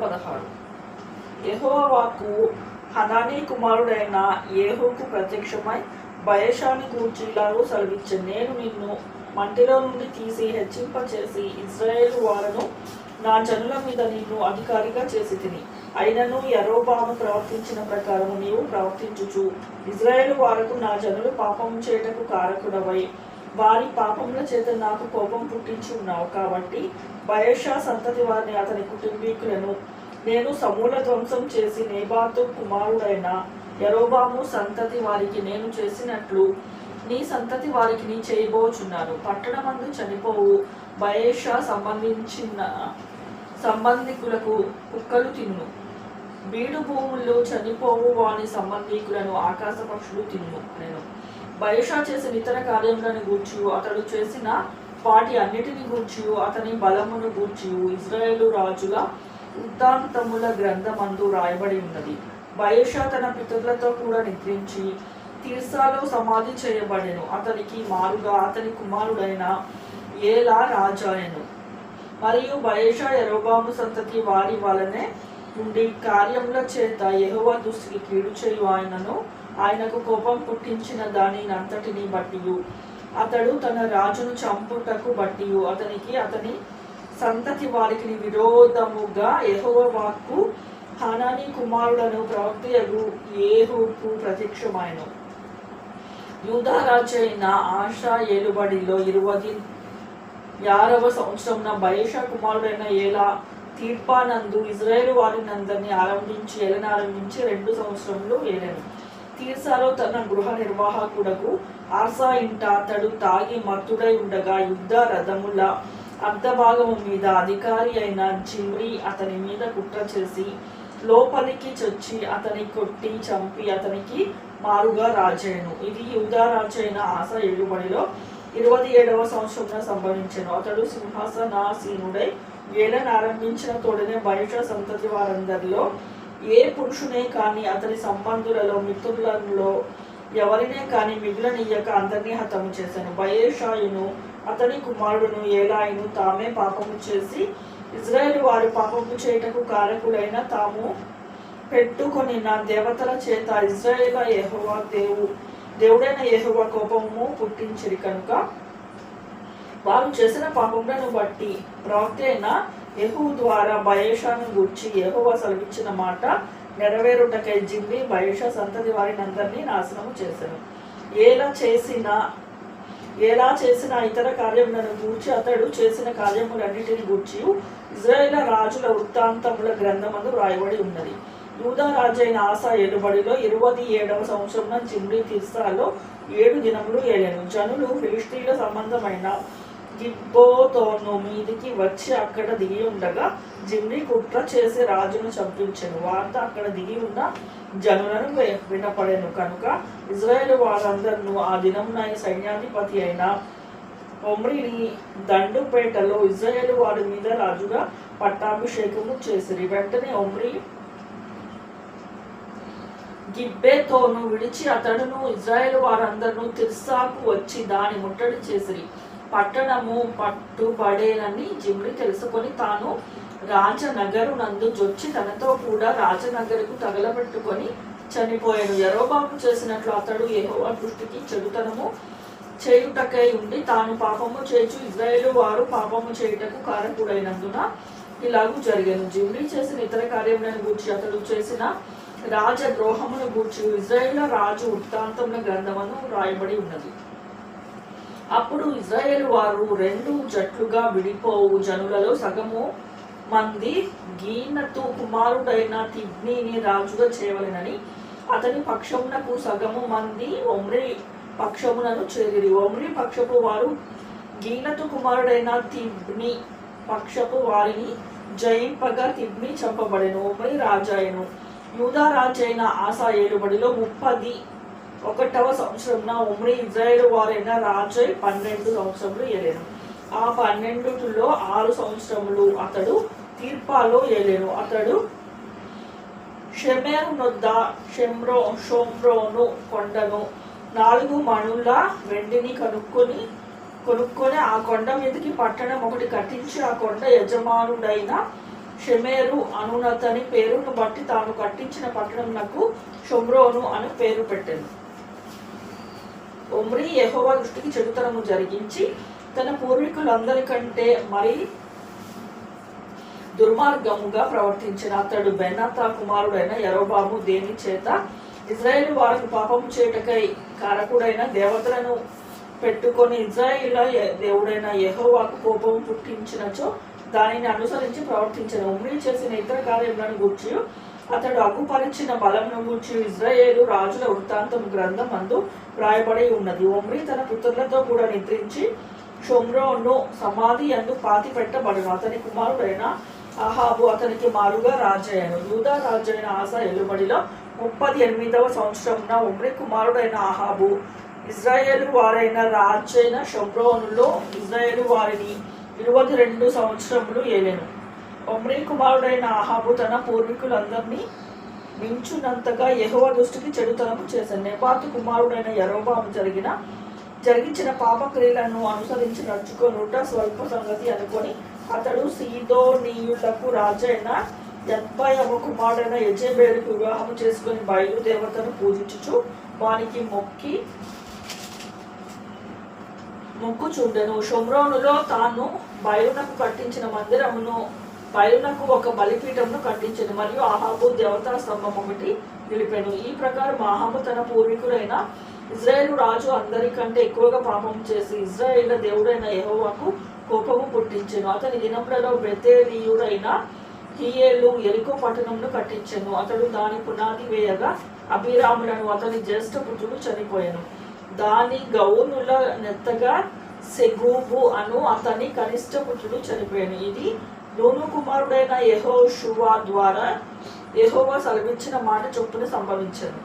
16. యెహోవా వాక్కు హనానీ కుమారుడైన యేహూకు ప్రత్యక్షమై బయెషాను గూర్చి ఇలాగూ సెలవిచ్చెను. నేను నిన్ను మంటిలో నుండి తీసి హెచ్చింపచేసి ఇశ్రాయేలు వారను నా జనుల మీద నిన్ను అధికారిగా చేసి తిని. అయినను యరొబాము ప్రవర్తించిన ప్రకారము నీవు ప్రవర్తించుచు ఇశ్రాయేలు వారకు నా జనులు పాపము చేయటకు కారకుడవై వారి పాపముల చేత నాకు కోపం పుట్టించి ఉన్నావు. కాబట్టి బయెషా సంతతి వారిని అతని కుటుంబీకులను నేను సమూల ధ్వంసం చేసి నేబాతు కుమారుడైన యరొబాము సంతతి వారికి నేను చేసినట్లు నీ సంతతి వారికి నీ చేయబోచున్నాను. పట్టణమందు చనిపోవు బయెషా సంబంధికులకు కుక్కలు తిన్ను. బీడు భూముల్లో చనిపోవు వాని సంబంధికులను ఆకాశ పక్షులు తిన్ను. నేను బయెషా చేసిన ఇతర కార్యములను గూర్చి అతడు చేసిన వాటి అన్నిటిని గూర్చి అతని బలమును గూర్చి ఇశ్రాయేలు రాజుల వృత్తాంతముల గ్రంథమందు రాయబడి ఉన్నది. బయెషా తన పితరులతో కూడా నిద్రించి తిర్సాలో సమాధి చేయబడెను. అతనికి మారుగా అతని కుమారుడైన ఏలా రాజాయను. మరియు బయెషా యరొబాము సంతతి వారి వలనే ఉండి కార్యముల చేత యెహోవా దృష్టికి కీడు చేయు ఆయనకు కోపం పుట్టించిన దానినంతటిని బట్టి అతడు తన రాజును చంపుటకు బట్టి అతనికి అతని సంతతి వారికి విరోధముగా యెహోవా వాక్కు హనానీ కుమారులను ప్రవక్తయగు యేహూకు ప్రత్యక్షమాయెను. యూదా రాజైన ఆషా ఏలుబడిలో 26వ సంవత్సరమున బయెషా కుమారుడైన ఏలా తీర్పానందు ఇశ్రాయేలు వారినందరినీ ఏలనారంభించి 2 సంవత్సరములు ఏలెను. తీర్సాలో తన గృహ నిర్వాహకుడకు ఆర్సా ఇంట అతడు తాగి మత్తుడై ఉండగా యుద్ధ రథముల అర్ధభాగము మీద అధికారి అయిన జిమ్రీ అతని మీద కుట్ర చేసి లోపలికి చొచ్చి అతని కొట్టి చంపి అతనికి మారుగా రాజయ్యను. ఇది యూదా రాజైన ఆసా ఏలుబడిలో 27వ సంవత్సరంలో సంభవించెను. అతడు సింహాసనాసీనుడై ఏలనారంభించిన తోడనే బయెషా సంతతి వారందరిలో ఏ పురుషునే కాని అతని సంబంధులలో మిత్రులలో ఎవరినే కాని మిగులనియ్యక అందరినీ హతము చేశాను. బయెషాయును అతని కుమారుడును ఏలాయును తామే పాపము చేసి ఇశ్రాయేలు వారు పాపము చేయటకు కారకుడైన తాము పెట్టుకొని నా దేవతల చేత ఇశ్రాయేలు యెహోవా దేవుడైన యెహోవా కోపము పుట్టించిరి కనుక వారు చేసిన పాపములను బట్టి ప్రవక్త అయిన యెహూ ద్వారా బయెషాను గూర్చి యెహోవా సెలవిచ్చిన మాట నెరవేరుటకై జిమ్రీ బయెషా సంతతి వారినందరినీ నాశనము చేశాను. ఏలా చేసిన ఇతర కార్యములను గూర్చి అతడు చేసిన కార్యములన్నిటిని గూర్చి ఇశ్రాయేలు రాజుల వృత్తాంతముల గ్రంథమందు రాయబడి ఉన్నది. యూదా రాజైన ఆసా ఏలుబడిలో 27వ సంవత్సరమున జిమ్రీ తిర్సాలో 7 దినములు ఏలెను. జనులు ఫిలిష్తీయుల సంబంధమైన గిబ్బోతోను మీదికి వచ్చి అక్కడ దిగి ఉండగా జిమ్రీ కుట్ర చేసి రాజును చంపించెను. వార్త అక్కడ దిగి ఉన్న జనులను వినపడెను కనుక ఇశ్రాయేలు వారందరూ ఆ దినమున సైన్యాధిపతి అయిన ఒమ్రీని దండుపేటలో ఇశ్రాయేలు వారి మీద రాజుగా పట్టాభిషేకము చేసిరి. వెంటనే ఒమ్రీ గిబ్బెతోను విడిచి అతడును ఇశ్రాయేలు వారందరూ తిర్సాకు వచ్చి దాని ముట్టడి చేసిరి. పట్టణము పట్టుబడేనని జిమ్రీ తెలుసుకొని తాను రాజనగరు నందు జొచ్చి తనతో కూడా రాజనగరుకు తగలబెట్టుకొని చనిపోయాడు. యరొబాము చేసినట్లు అతడు యెహోవా దృష్టికి చెడుతనము చేయుటకై ఉండి తాను పాపము చేయుచు ఇశ్రాయేలు వారు పాపము చేయుటకు కారకుడైనందున ఇలాగూ జరిగాను. జిమ్రీ చేసిన ఇతర కార్యములను గూర్చి అతడు చేసిన రాజద్రోహమును గూర్చి ఇశ్రాయేలు రాజు వృత్తాంతముల గ్రంథమును రాయబడి ఉన్నది. అప్పుడు ఇశ్రాయేలు వారు 2 జట్లుగా విడిపోవు. జనులలో సగము మంది గీనతు కుమారుడైన తిబ్నీని రాజుగా చేయవలెనని అతని పక్షమునకు సగము మంది ఒమ్రీ పక్షమునను చేరిరి. ఒమ్రీ పక్షపు వారు గీనతు కుమారుడైన తిబ్నీ పక్షపు వారిని జయింపగా తిబ్నీ చంపబడెను. ఒమ్రీ రాజాయను. యూదా రాజైన ఆసా ఏలుబడిలో 31వ సంవత్సరమున ఒమ్రీ ఇశ్రాయేలు వారైన రాజై 12 సంవత్సరములు ఏలెను. ఆ 12లో 6 సంవత్సరములు అతడు తీర్పాలో ఏలెను. అతడు షెమెరు నొద్ద షోమ్రోను కొండను 4 మణుల వెండిని కొనుక్కొని ఆ కొండ మీదకి పట్టణం ఒకటి కట్టించి ఆ కొండ యజమానుడైన షెమెరు అనునతని పేరును బట్టి తాను కట్టించిన పట్టణంనకు షోమ్రోను అని పేరు పెట్టాను. ఒమ్రీ యెహోవా దృష్టికి చెడుతనము జరిగించి తన పూర్వీకులందరికంటే మరి దుర్మార్గముగా ప్రవర్తించిన అతడు బెన్నత్తా కుమారుడైన యరొబాము దేని చేత ఇజ్రాయేలు వారికి పాపము చేయుటకై కారకుడైన దేవతలను పెట్టుకొని ఇజ్రాయేలు దేవుడైన యెహోవాకు కోపము పుట్టించినచో దానిని అనుసరించి ప్రవర్తించిన. ఒమ్రీ చేసిన ఇతర కార్యములను గూర్చి అతడు అగుపరిచిన బలమును గూర్చి ఇజ్రాయేలు రాజుల వృత్తాంతం గ్రంథం అందు వ్రాయబడి ఉన్నది. ఒమ్రీ తన పుత్రులతో కూడా నిద్రించి షోమ్రోను సమాధి అందు పాతి పెట్టబడును. అతని కుమారుడైన అహాబు అతనికి మారుగా రాజయ్యను. యూదా రాజైన ఆసా ఏలుబడిలో 38వ సంవత్సరమున ఒమ్రీ కుమారుడైన అహాబు ఇజ్రాయేలు వారైన రాజైన షోమ్రోనులో ఇజ్రాయేలు వారిని 22 సంవత్సరములు ఏలెను. ఒమ్రీ కుమారుడైన అహాబు తన పూర్వీకులందరినీ మించునంతగా యెహోవా దృష్టికి చెడుతనము చేశాను. నెబాతు కుమారుడైన యరొబాము జరిగించిన పాపక్రియలను అనుసరించి నడుచుకొనుట స్వల్ప సంగతి అనుకొని అతడు సీదోనీయులకు రాజైన యత్బయము కుమారుడైన యెజెబెలుకు వివాహము చేసుకుని బయలు దేవతను పూజించుచు వానికి మొక్కుచుండెను. షోమ్రోనులో తాను బయలునకు కట్టించిన మందిరమును బయలునకు ఒక బలిపీఠమును కట్టించెను మరియు అహాబు దేవతా స్తంభం ఒకటి నిలిపెను. ఈ ప్రకారం అహాబు తన పూర్వీకులైన ఇజ్రాయేలు రాజు అందరికంటే ఎక్కువగా పాపం చేసి ఇజ్రాయేళ్ల దేవుడైన యెహోవాకు కోపము పుట్టించెను. అతని దినములలో బెతేలీయుడైన హీయేలు యెరికో పట్టణమును కట్టించెను. అతడు దాని పునాది వేయగా అబీరాములను అతని జ్యేష్ఠ పుత్రుడు చనిపోయాను. దాని గౌనుల నెత్తగా సెగూబు అను అతని కనిష్ట పుత్రుడు చనిపోయాను. ఇది నూను కుమారుడైన యెహోషువ ద్వారా యెహోవా సెలవిచ్చిన మాట చొప్పున సంభవించెను.